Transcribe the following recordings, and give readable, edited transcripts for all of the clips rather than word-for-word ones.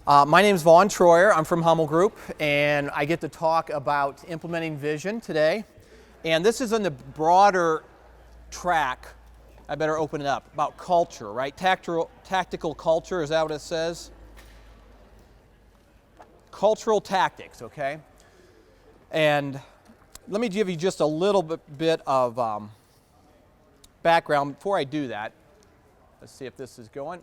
My name is Vaughn Troyer. I'm from Hummel Group, and I get to talk about implementing vision today. And this is on the broader track. I better open it up, about culture, right? Tactical culture, is that what it says? Cultural tactics, okay? And let me give you just a little bit of background before I do that. Let's see if this is going.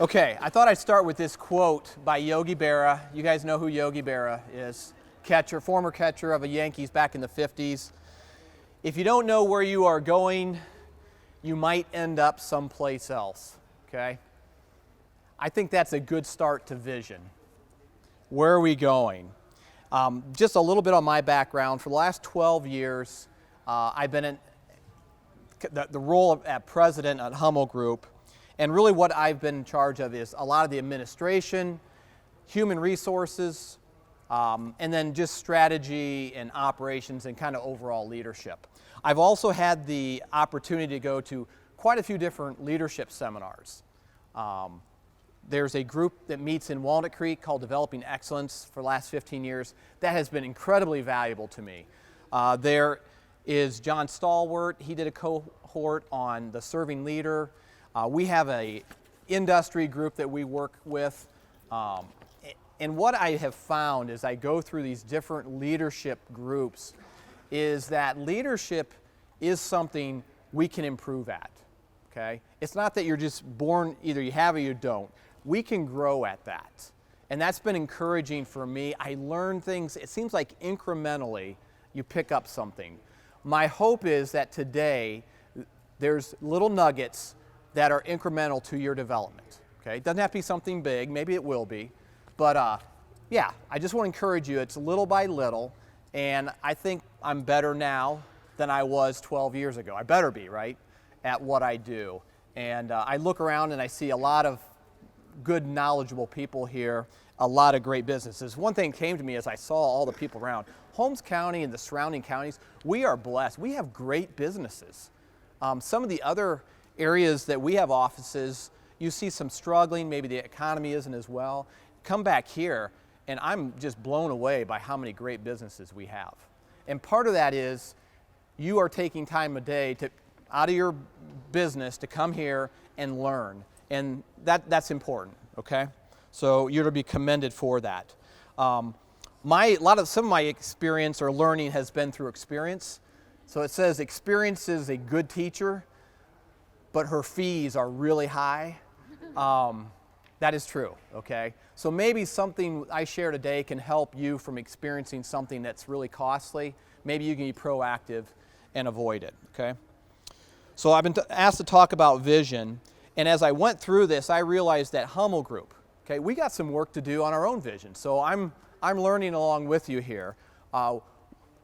Okay, I thought I'd start with this quote by Yogi Berra. You guys know who Yogi Berra is. Former catcher of the Yankees back in the 50s. If you don't know where you are going, you might end up someplace else, okay? I think that's a good start to vision. Where are we going? Just a little bit on my background. For the last 12 years, I've been in the role of president at Hummel Group. And really what I've been in charge of is a lot of the administration, human resources, and then just strategy and operations and kind of overall leadership. I've also had the opportunity to go to quite a few different leadership seminars. There's a group that meets in Walnut Creek called Developing Excellence for the last 15 years. That has been incredibly valuable to me. There is John Stalwart. He did a cohort on the serving leader. We have an industry group that we work with. And what I have found as I go through these different leadership groups is that leadership is something we can improve at, okay? It's not that you're just born, either you have or you don't. We can grow at that. And that's been encouraging for me. I learn things, it seems like incrementally you pick up something. My hope is that today there's little nuggets that are incremental to your development, okay? It doesn't have to be something big, maybe it will be, but yeah, I just want to encourage you, it's little by little, and I think I'm better now than I was 12 years ago. I better be, right, at what I do. And I look around and I see a lot of good, knowledgeable people here, a lot of great businesses. One thing came to me as I saw all the people around. Holmes County and the surrounding counties, we are blessed. We have great businesses. Some of the other areas that we have offices, you see some struggling, maybe the economy isn't as well. Come back here, and I'm just blown away by how many great businesses we have. And part of that is you are taking time a day out of your business to come here and learn. And that's important, okay? So you're to be commended for that. Some of my experience or learning has been through experience. So it says experience is a good teacher, but her fees are really high. That is true, okay? So maybe something I share today can help you from experiencing something that's really costly. Maybe you can be proactive and avoid it, okay? So I've been asked to talk about vision, and as I went through this, I realized that Hummel Group, okay, we got some work to do on our own vision. So I'm learning along with you here.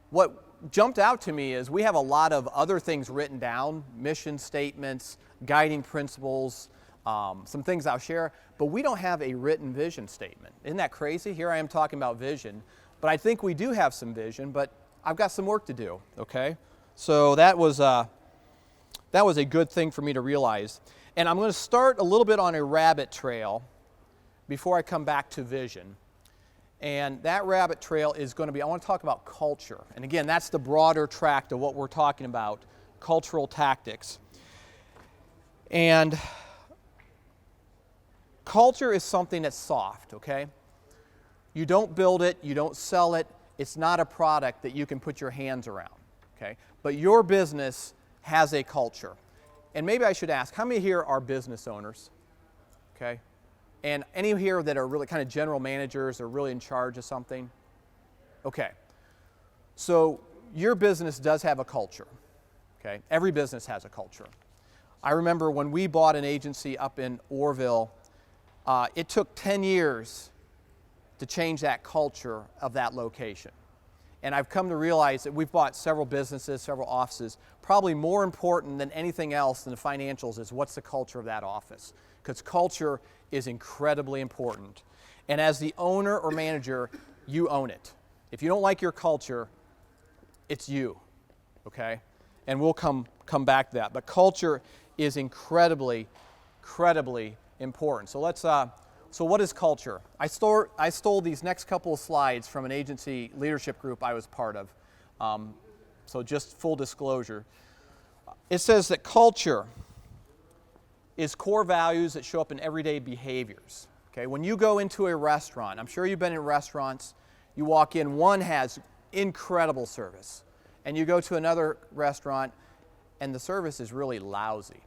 What jumped out to me is we have a lot of other things written down, mission statements, guiding principles, some things I'll share, but we don't have a written vision statement. Isn't that crazy? Here I am talking about vision, but I think we do have some vision, but I've got some work to do, okay? So that was a good thing for me to realize. And I'm going to start a little bit on a rabbit trail before I come back to vision. And that rabbit trail is going to be, I want to talk about culture. And again, that's the broader tract of what we're talking about, cultural tactics. And culture is something that's soft, okay? You don't build it, you don't sell it, it's not a product that you can put your hands around, okay? But your business has a culture. And maybe I should ask, how many here are business owners, okay? And any here that are really kind of general managers or really in charge of something? Okay. So your business does have a culture, okay? Every business has a culture. I remember when we bought an agency up in Orville, it took 10 years to change that culture of that location. And I've come to realize that we've bought several businesses, several offices. Probably more important than anything else than the financials is what's the culture of that office. Because culture is incredibly important. And as the owner or manager, you own it. If you don't like your culture, it's you, okay? And we'll come back to that. But culture is incredibly important. So let's So what is culture? I stole these next couple of slides from an agency leadership group I was part of. So just full disclosure. It says that culture is core values that show up in everyday behaviors. Okay, when you go into a restaurant, I'm sure you've been in restaurants, you walk in, one has incredible service, and you go to another restaurant and the service is really lousy.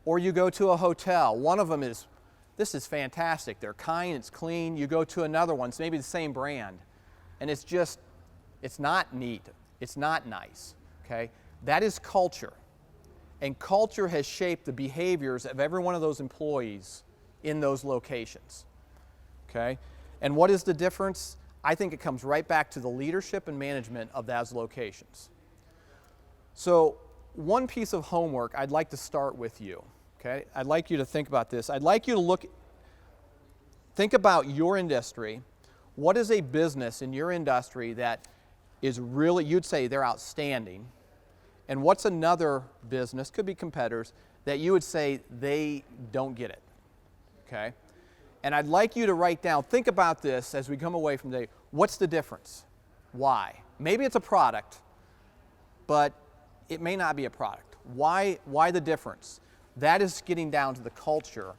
Or you go to a hotel, one of them is, this is fantastic, they're kind, it's clean. You go to another one, it's maybe the same brand, and it's just, it's not neat, it's not nice, okay? That is culture. And culture has shaped the behaviors of every one of those employees in those locations, okay? And what is the difference? I think it comes right back to the leadership and management of those locations. So one piece of homework I'd like to start with you, okay? I'd like you to think about this. I'd like you to think about your industry. What is a business in your industry that is really, you'd say they're outstanding? And what's another business, could be competitors, that you would say they don't get it, okay? And I'd like you to write down, think about this as we come away from today. What's the difference? Why? Maybe it's a product, but it may not be a product. Why the difference? That is getting down to the culture,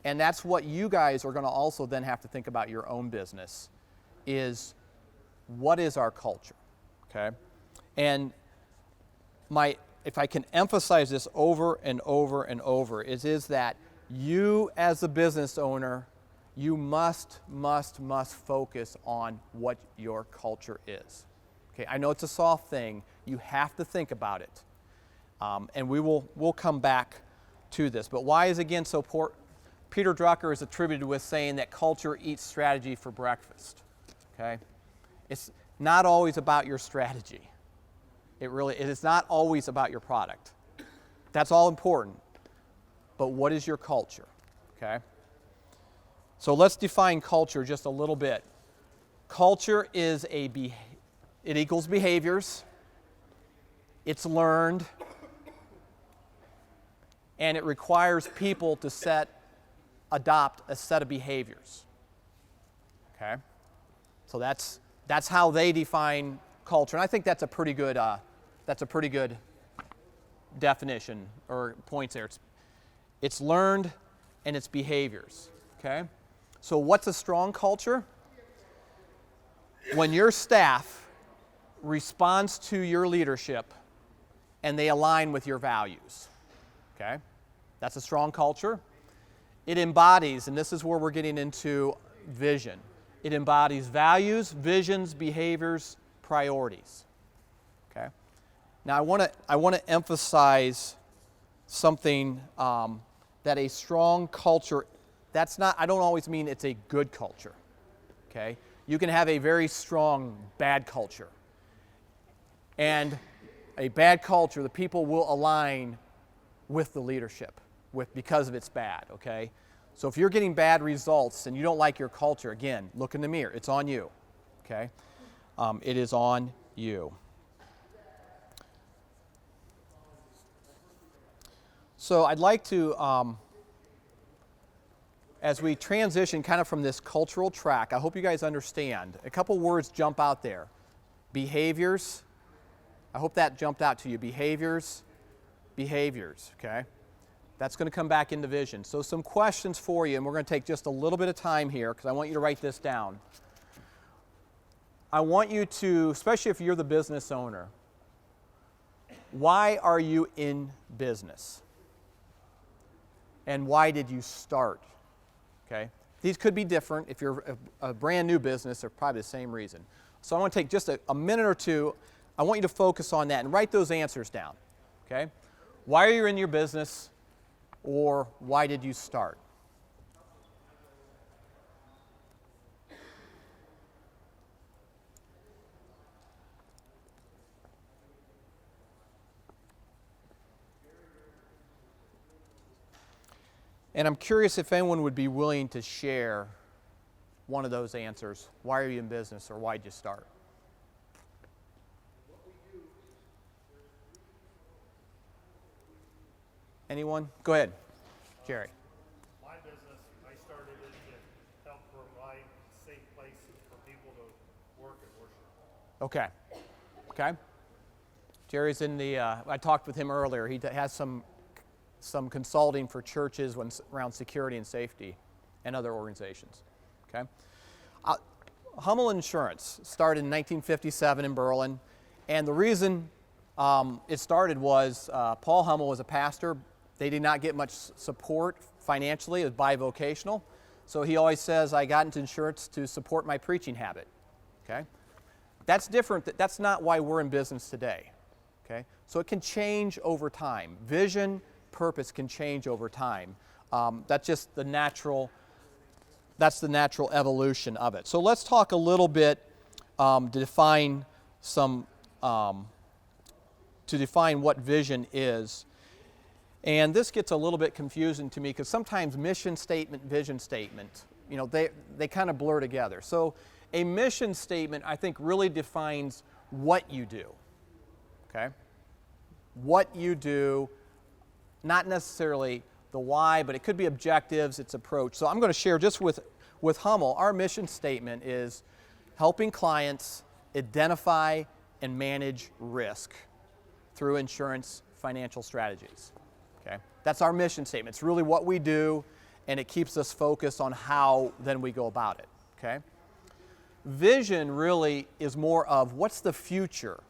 and that's what you guys are going to also then have to think about your own business, is what is our culture, okay? And if I can emphasize this over and over and over, is that you as a business owner, you must focus on what your culture is. Okay, I know it's a soft thing. You have to think about it. And we'll come back to this. But why is again so important? Peter Drucker is attributed with saying that culture eats strategy for breakfast. Okay? It's not always about your strategy. It is not always about your product. That's all important. But what is your culture? Okay? So let's define culture just a little bit. Culture is it equals behaviors. It's learned. And it requires people to adopt a set of behaviors. Okay? So that's how they define culture. And I think that's a pretty good definition or points there. It's learned and it's behaviors. Okay? So what's a strong culture? When your staff responds to your leadership and they align with your values. Okay? That's a strong culture. It embodies, and this is where we're getting into vision. It embodies values, visions, behaviors, priorities. Okay? Now I want to emphasize something that a strong culture, I don't always mean it's a good culture. Okay? You can have a very strong bad culture. And a bad culture, the people will align with the leadership because of its bad, okay? So if you're getting bad results and you don't like your culture, again, look in the mirror. It's on you, okay? It is on you. So I'd like to, as we transition kind of from this cultural track, I hope you guys understand. A couple words jump out there. Behaviors. I hope that jumped out to you. Behaviors, okay? That's going to come back into vision. So some questions for you, and we're going to take just a little bit of time here because I want you to write this down. I want you to, especially if you're the business owner, why are you in business? And why did you start? Okay? These could be different. If you're a brand new business, they're probably the same reason. So I want to take just a minute or two. I want you to focus on that and write those answers down. Okay? Why are you in your business, or why did you start? And I'm curious if anyone would be willing to share one of those answers. Why are you in business, or why did you start? Anyone? Go ahead, Jerry. My business, I started it Okay. Okay. Jerry's in the, I talked with him earlier. He has some consulting for churches around security and safety and other organizations. Okay. Hummel Insurance started in 1957 in Berlin, and the reason it started was Paul Hummel was a pastor. They did not get much support financially. It was bivocational. So he always says, I got into insurance to support my preaching habit. Okay? That's different. That's not why we're in business today. Okay? So it can change over time. Vision, purpose can change over time. That's just the natural evolution of it. So let's talk a little bit to define what vision is. And this gets a little bit confusing to me because sometimes mission statement, vision statement, they kind of blur together. So a mission statement, I think, really defines what you do. Okay? What you do, not necessarily the why, but it could be objectives, its approach. So I'm going to share just with Hummel, our mission statement is helping clients identify and manage risk through insurance financial strategies. Okay? That's our mission statement. It's really what we do, and it keeps us focused on how then we go about it. Okay? Vision really is more of what's the future?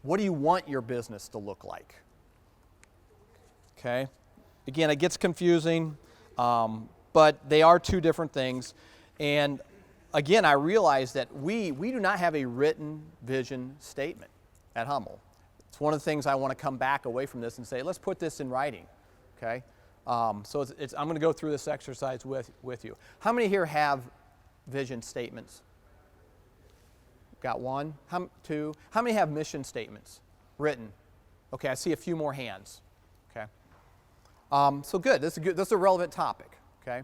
What do you want your business to look like? Okay? Again, it gets confusing, but they are two different things. And again, I realize that we do not have a written vision statement at Hummel. It's one of the things I want to come back away from this and say, let's put this in writing. Okay? So I'm going to go through this exercise with you. How many here have vision statements? Got one? Two? How many have mission statements written? Okay, I see a few more hands. Okay. So good. This is a relevant topic. Okay.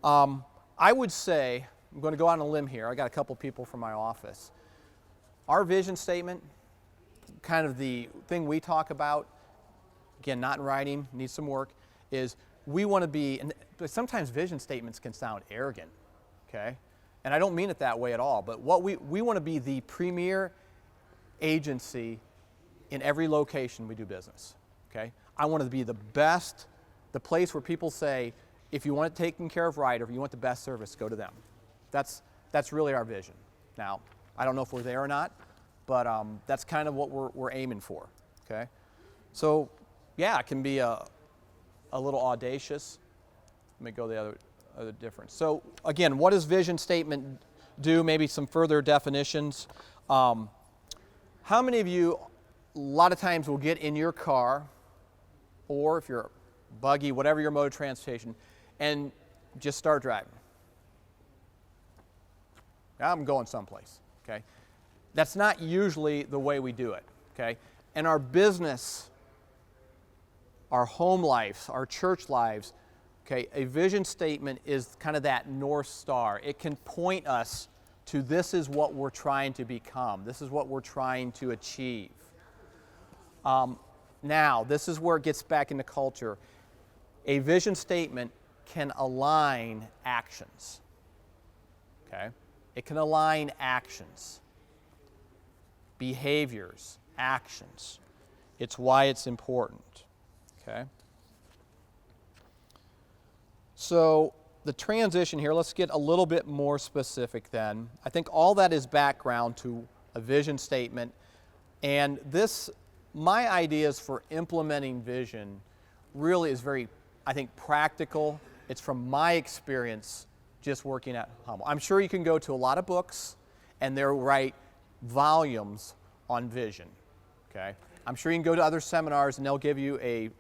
I would say, I'm going to go out on a limb here. I got a couple people from my office. Our vision statement, kind of the thing we talk about, again, not in writing, needs some work, is we want to be, and sometimes vision statements can sound arrogant, okay? And I don't mean it that way at all, but what we want to be the premier agency in every location we do business, okay? I want to be the best, the place where people say, if you want it taken care of right, or if you want the best service, go to them. That's really our vision. Now, I don't know if we're there or not, but that's kind of what we're aiming for, okay? So, yeah, it can be a little audacious. Let me go the other difference. So, again, what does vision statement do? Maybe some further definitions. How many of you, a lot of times, will get in your car, or if you're buggy, whatever your mode of transportation, and just start driving? I'm going someplace, okay? That's not usually the way we do it, okay? And our business, our home lives, our church lives, okay, a vision statement is kind of that North Star. It can point us to this is what we're trying to become. This is what we're trying to achieve. Now, this is where it gets back into culture. A vision statement can align actions, okay? It can align actions, behaviors, actions. It's why it's important, okay? So the transition here, let's get a little bit more specific then. I think all that is background to a vision statement, and this, my ideas for implementing vision really is very, I think, practical. It's from my experience just working at Hummel. I'm sure you can go to a lot of books and they'll write volumes on vision, okay? I'm sure you can go to other seminars and they'll give you a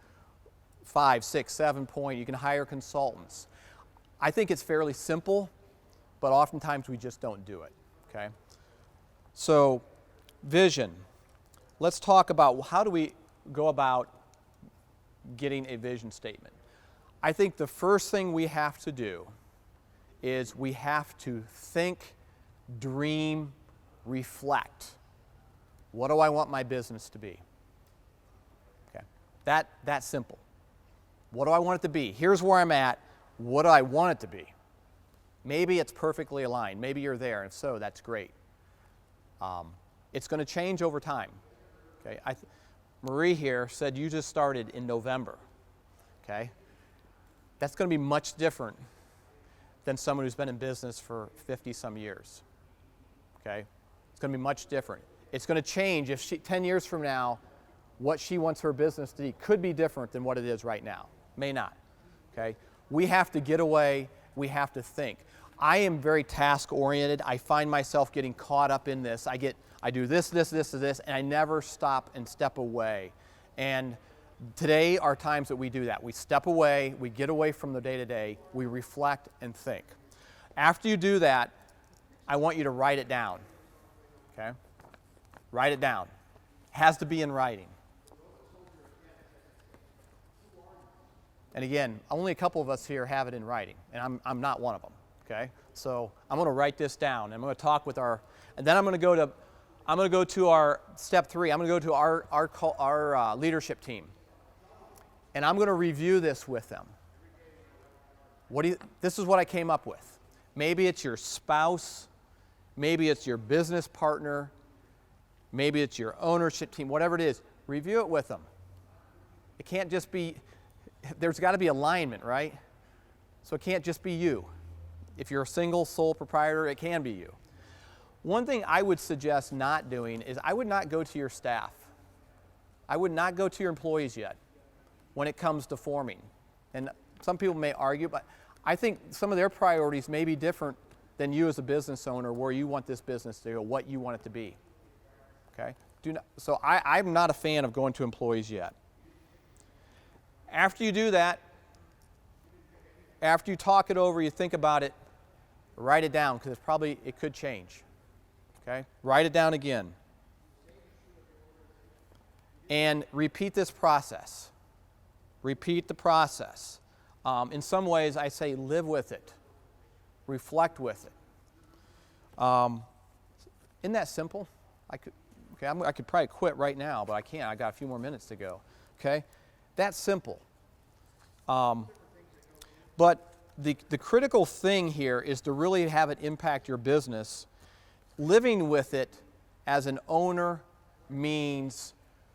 5, 6, 7 point. You can hire consultants. I think it's fairly simple, but oftentimes we just don't do it, okay? So, vision. Let's talk about how do we go about getting a vision statement. I think the first thing we have to do is we have to think, dream, reflect. What do I want my business to be? Okay, that simple. What do I want it to be? Here's where I'm at. What do I want it to be? Maybe it's perfectly aligned. Maybe you're there, and so that's great. It's going to change over time. Okay? Marie here said you just started in November. Okay? That's going to be much different than someone who's been in business for 50-some years. Okay? It's going to be much different. It's going to change if 10 years from now, what she wants her business to be could be different than what it is right now. May not. Okay? We have to get away. We have to think. I am very task-oriented. I find myself getting caught up in this. I do this, and I never stop and step away. And today are times that we do that. We step away, we get away from the day-to-day, we reflect and think. After you do that, I want you to write it down. Okay? Write it down. Has to be in writing. And again, only a couple of us here have it in writing, and I'm not one of them. Okay? So I'm going to write this down. I'm going to talk with and then I'm going to go to our step 3. I'm going to go to our leadership team, and I'm going to review this with them. This is what I came up with. Maybe it's your spouse, maybe it's your business partner, maybe it's your ownership team, whatever it is. Review it with them. It can't just be. There's got to be alignment, right? So it can't just be you. If you're a single sole proprietor, it can be you. One thing I would suggest not doing is I would not go to your staff. I would not go to your employees yet when it comes to forming. And some people may argue, but I think some of their priorities may be different than you as a business owner, where you want this business to go, what you want it to be. Okay? So I'm not a fan of going to employees yet. After you do that, after you talk it over, you think about it, write it down, because it could change. Okay? Write it down again. And repeat this process. Repeat the process. In some ways, I say live with it. Reflect with it. Isn't that simple? I could probably quit right now, but I can't. I got a few more minutes to go. Okay? That's simple. But the critical thing here is to really have it impact your business. Living with it as an owner means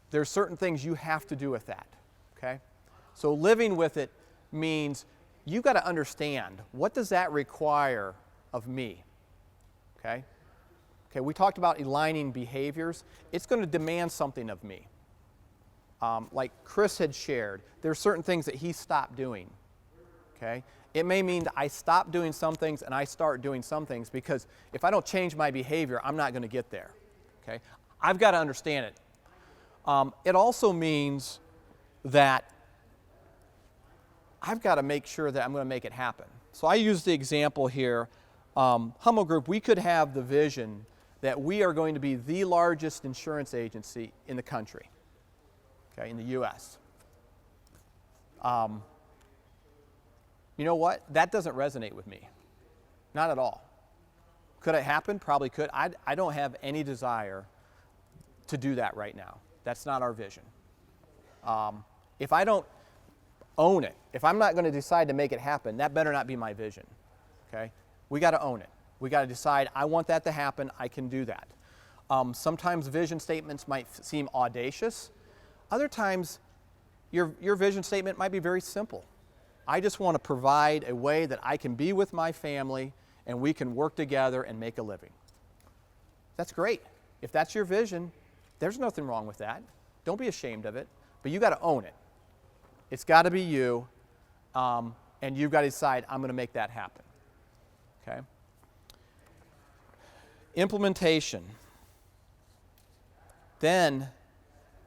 there's certain things you have to do with that. Okay? So living with it means you've got to understand, what does that require of me? Okay? Okay, we talked about aligning behaviors. It's going to demand something of me. Like Chris had shared, there are certain things that he stopped doing. Okay? It may mean that I stop doing some things and I start doing some things, because if I don't change my behavior, I'm not going to get there. Okay? I've got to understand it. It also means that I've got to make sure that I'm going to make it happen. So I use the example here. Hummel Group, we could have the vision that we are going to be the largest insurance agency in the country. Okay, in the U.S. You know what? That doesn't resonate with me. Not at all. Could it happen? Probably could. I don't have any desire to do that right now. That's not our vision. If I don't own it, if I'm not going to decide to make it happen, that better not be my vision. Okay? We got to own it. We got to decide, I want that to happen, I can do that. Sometimes vision statements might seem audacious. Other times, your vision statement might be very simple. I just want to provide a way that I can be with my family and we can work together and make a living. That's great. If that's your vision, there's nothing wrong with that. Don't be ashamed of it, but you got to own it. It's got to be you, and you've got to decide, I'm going to make that happen. Okay? Implementation. Then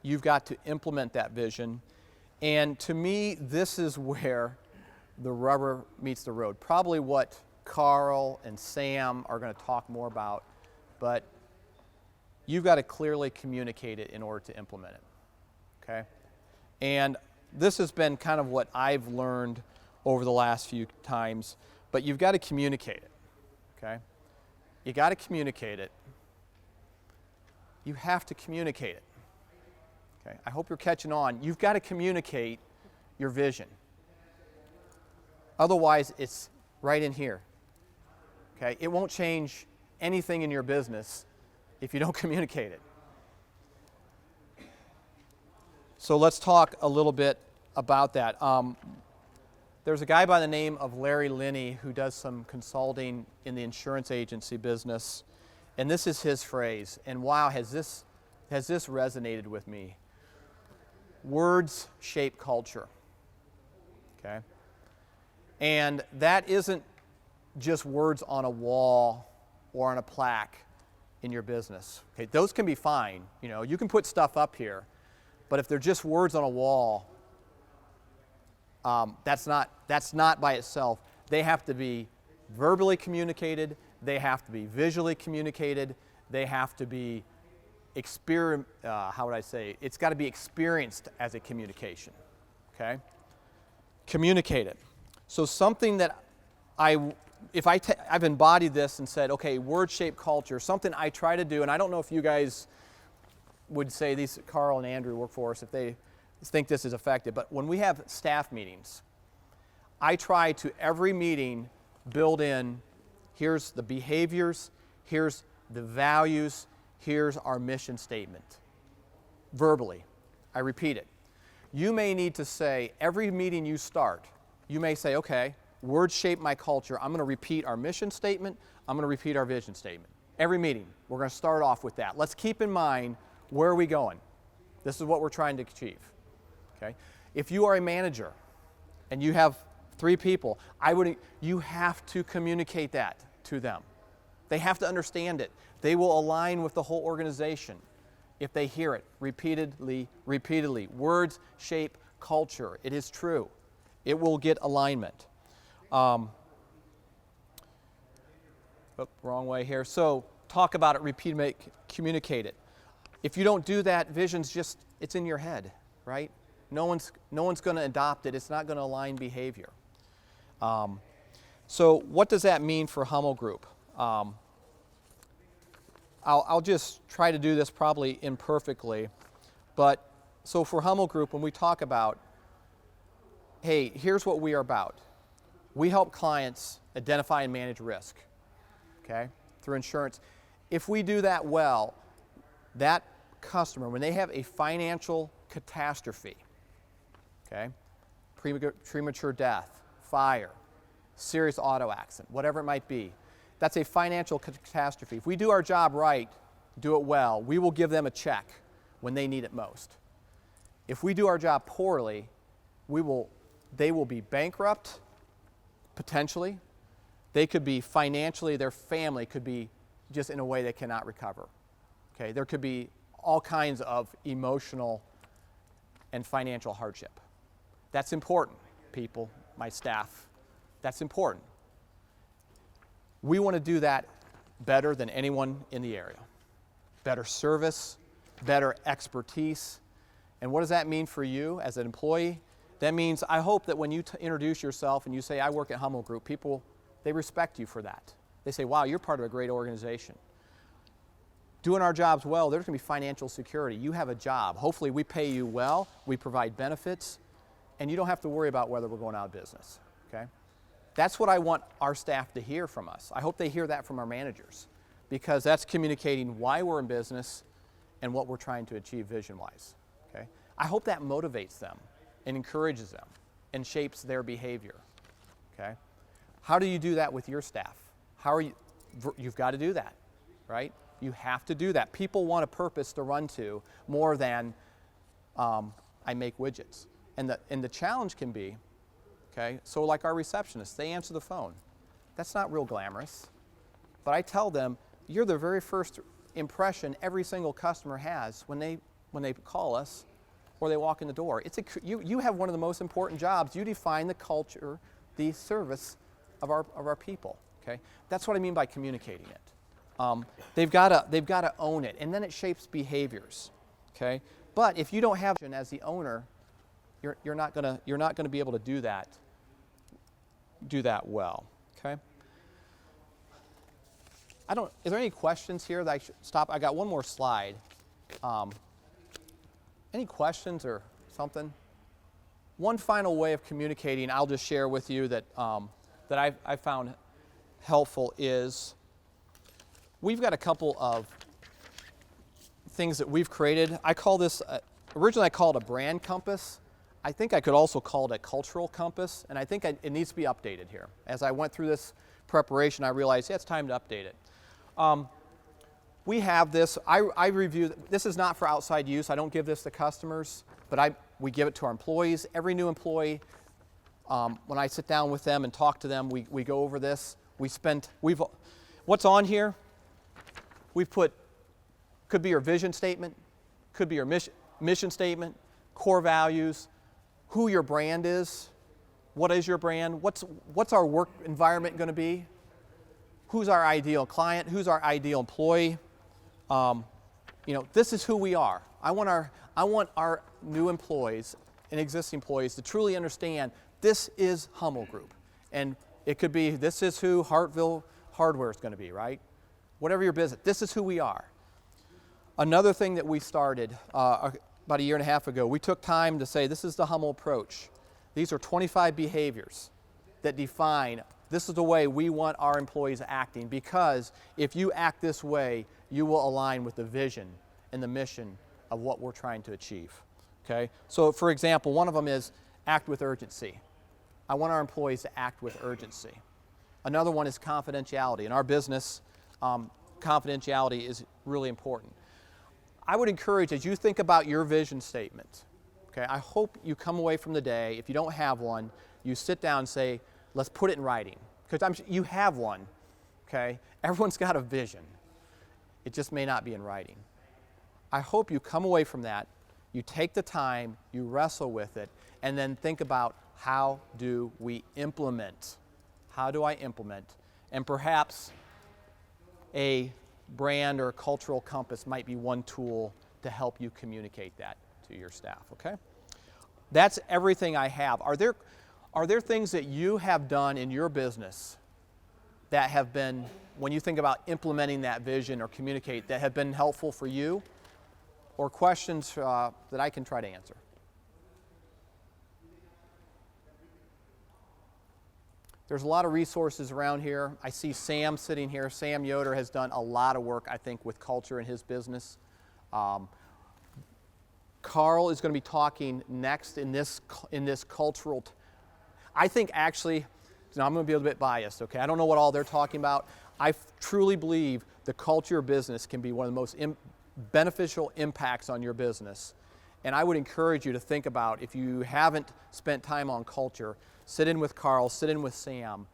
you've got to implement that vision. And to me, this is where the rubber meets the road. Probably what Carl and Sam are going to talk more about, but you've got to clearly communicate it in order to implement it. Okay? And this has been kind of what I've learned over the last few times, but you've got to communicate it. Okay? You got to communicate it. You have to communicate it. Okay? I hope you're catching on. You've got to communicate your vision. Otherwise, it's right in here. Okay? It won't change anything in your business if you don't communicate it. So let's talk a little bit about that. There's a guy by the name of Larry Linney who does some consulting in the insurance agency business, and this is his phrase, and wow, has this resonated with me. Words shape culture, okay? And that isn't just words on a wall or on a plaque in your business. Okay, those can be fine. You know, you can put stuff up here, but if they're just words on a wall, that's not by itself. They have to be verbally communicated. They have to be visually communicated. They have to be it's got to be experienced as a communication. Okay, communicate it. So something that I've embodied this and said, okay, word shape culture, something I try to do, and I don't know if you guys would say these, Carl and Andrew work for us, if they think this is effective, but when we have staff meetings, I try to every meeting build in, here's the behaviors, here's the values, here's our mission statement. Verbally, I repeat it. You may need to say, every meeting you start, you may say, okay, words shape my culture. I'm going to repeat our mission statement. I'm going to repeat our vision statement. Every meeting, we're going to start off with that. Let's keep in mind, where are we going? This is what we're trying to achieve. Okay? If you are a manager and you have 3 people, you have to communicate that to them. They have to understand it. They will align with the whole organization if they hear it repeatedly. Words shape culture. It is true. It will get alignment. Wrong way here. So talk about it, repeat it, communicate it. If you don't do that, vision's just, it's in your head, right? No one's going to adopt it. It's not going to align behavior. So what does that mean for Hummel Group? I'll just try to do this probably imperfectly, but so for Hummel Group, when we talk about, hey, here's what we are about. We help clients identify and manage risk, okay, through insurance. If we do that well, that customer, when they have a financial catastrophe, okay, premature death, fire, serious auto accident, whatever it might be, that's a financial catastrophe. If we do our job right, do it well, we will give them a check when they need it most. If we do our job poorly, they will be bankrupt, potentially. They could be financially, their family could be just in a way they cannot recover. Okay, there could be all kinds of emotional and financial hardship. That's important, people, my staff. That's important. We want to do that better than anyone in the area. Better service, better expertise. And what does that mean for you as an employee? That means I hope that when you introduce yourself and you say, I work at Hummel Group, people, they respect you for that. They say, wow, you're part of a great organization. Doing our jobs well, there's going to be financial security. You have a job. Hopefully we pay you well, we provide benefits, and you don't have to worry about whether we're going out of business. Okay? That's what I want our staff to hear from us. I hope they hear that from our managers, because that's communicating why we're in business and what we're trying to achieve vision-wise. Okay? I hope that motivates them and encourages them and shapes their behavior. Okay? How do you do that with your staff? You've got to do that, right? You have to do that. People want a purpose to run to more than I make widgets. And the challenge can be, okay, so like our receptionists, they answer the phone. That's not real glamorous. But I tell them, you're the very first impression every single customer has when they call us or they walk in the door. You have one of the most important jobs. You define the culture, the service of our people. Okay, that's what I mean by communicating it. They've got to own it, and then it shapes behaviors. Okay, but if you don't have as the owner, you're not gonna be able to do that well. Okay. Is there any questions here that I should stop? I got one more slide. Any questions or something? One final way of communicating I'll just share with you that I found helpful is we've got a couple of things that we've created. I call this, originally I called it a brand compass. I think I could also call it a cultural compass, and I think it needs to be updated here. As I went through this preparation, I realized, yeah, it's time to update it. We have this, I review, this is not for outside use. I don't give this to customers, but we give it to our employees. Every new employee, when I sit down with them and talk to them, we go over this. What's on here? We've put, could be your vision statement, could be your mission statement, core values, who your brand is, what is your brand, what's our work environment going to be, who's our ideal client, who's our ideal employee. This is who we are. I want our new employees and existing employees to truly understand this is Hummel Group. And it could be, this is who Hartville Hardware is going to be, right? Whatever your business, this is who we are. Another thing that we started about a year and a half ago, we took time to say this is the Hummel Approach. These are 25 behaviors that define this is the way we want our employees acting, because if you act this way, you will align with the vision and the mission of what we're trying to achieve. Okay? So for example, one of them is act with urgency. I want our employees to act with urgency. Another one is confidentiality. In our business, confidentiality is really important. I would encourage, as you think about your vision statement, okay, I hope you come away from the day, if you don't have one, you sit down and say, let's put it in writing. Because you have one, okay? Everyone's got a vision. It just may not be in writing. I hope you come away from that, you take the time, you wrestle with it, and then think about how do we implement? How do I implement? And perhaps a brand or a cultural compass might be one tool to help you communicate that to your staff, okay? That's everything I have. Are there things that you have done in your business that have been, when you think about implementing that vision or communicate, that have been helpful for you? Or questions that I can try to answer? There's a lot of resources around here. I see Sam sitting here. Sam Yoder has done a lot of work, I think, with culture in his business. Carl is going to be talking next in this cultural. I think actually, I'm going to be a little bit biased, okay? I don't know what all they're talking about. I truly believe the culture of business can be one of the most beneficial impacts on your business. And I would encourage you to think about, if you haven't spent time on culture, sit in with Carl, sit in with Sam,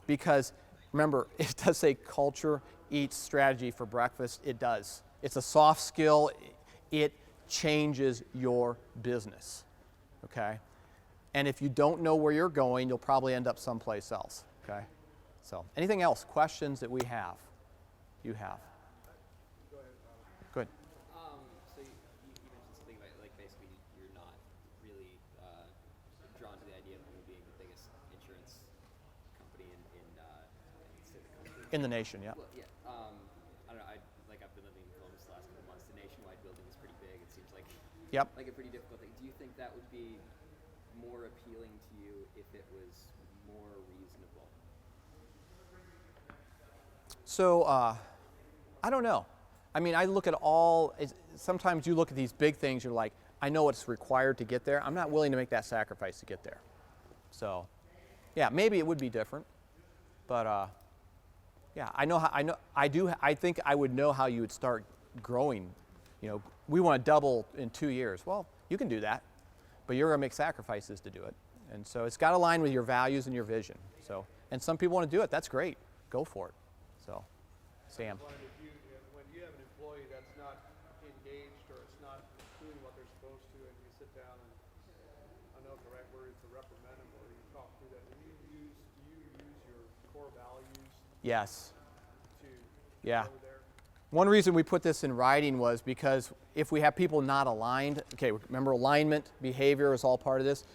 because remember, it does say culture eats strategy for breakfast. It does. It's a soft skill. It changes your business, okay? And if you don't know where you're going, you'll probably end up someplace else, okay? So, anything else? Questions that we have? You have? Go ahead. Good. So you mentioned something about, like, basically you're not really drawn to the idea of being the biggest insurance company in In the nation, yeah. Well, yeah. I don't know. I've been living in Columbus the last couple of months. The nationwide building is pretty big. It seems like like a pretty difficult thing. Do you think that would be more appealing to you if it was more reasonable? So, I don't know. I mean, I look at sometimes you look at these big things, you're like, I know what's required to get there. I'm not willing to make that sacrifice to get there. So, yeah, maybe it would be different. But, yeah, I think I would know how you would start growing. You know, we want to double in 2 years. Well, you can do that, but you're going to make sacrifices to do it. And so it's got to align with your values and your vision. So, and some people want to do it. That's great. Go for it. So, Sam. When you have an employee that's not engaged or it's not doing what they're supposed to, and you sit down and, I know the right word is to reprimand them, or you talk through that, do you use your core values Yes. to Yeah. go there? One reason we put this in writing was because if we have people not aligned, okay, remember alignment, behavior is all part of this.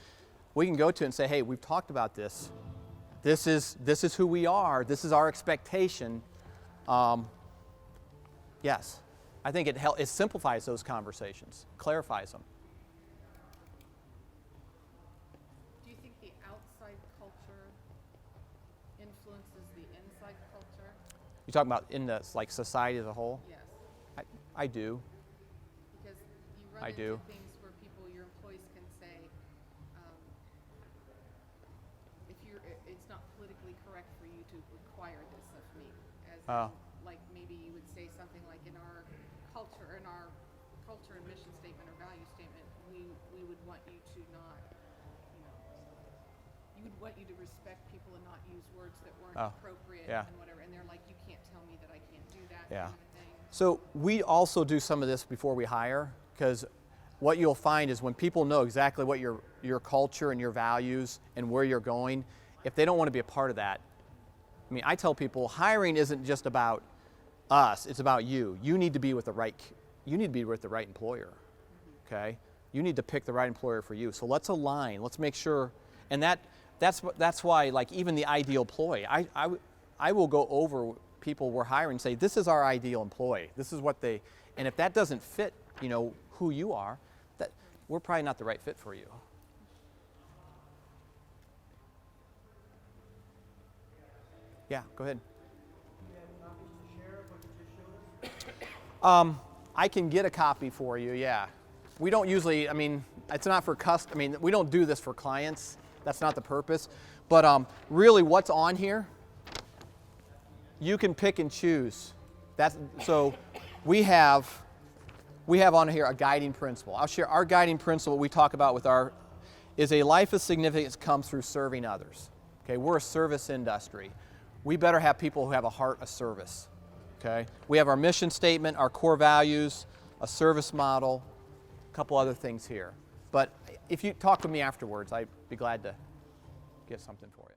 We can go to it and say, hey, we've talked about this. This is who we are. This is our expectation. Yes, I think it simplifies those conversations, clarifies them. Do you think the outside culture influences the inside culture? You're talking about in the society as a whole? Yes. I do. Because you run I into do. things where your employees can say, it's not politically correct for you to require this of me. As Oh. like maybe you would say something like in our culture and mission statement or value statement, we would want you to not, you would want you to respect people and not use words that weren't appropriate yeah. and whatever. And they're like, you can't tell me that I can't do that. Yeah. Kind of thing. So we also do some of this before we hire, because what you'll find is when people know exactly what your culture and your values and where you're going, if they don't want to be a part of that, I mean, I tell people hiring isn't just about us, it's about you. You need to be with the right employer, okay? You need to pick the right employer for you. So let's align, let's make sure, and that's why, like, even the ideal employee, I will go over people we're hiring and say, this is our ideal employee, this is what they, and if that doesn't fit, who you are, that we're probably not the right fit for you. Yeah, go ahead. I can get a copy for you, yeah. We don't usually, I mean, it's not for we don't do this for clients. That's not the purpose. But really what's on here, you can pick and choose. So we have on here a guiding principle. I'll share our guiding principle we talk about is a life of significance comes through serving others. Okay, we're a service industry. We better have people who have a heart of service. Okay, we have our mission statement, our core values, a service model, a couple other things here. But if you talk with me afterwards, I'd be glad to get something for you.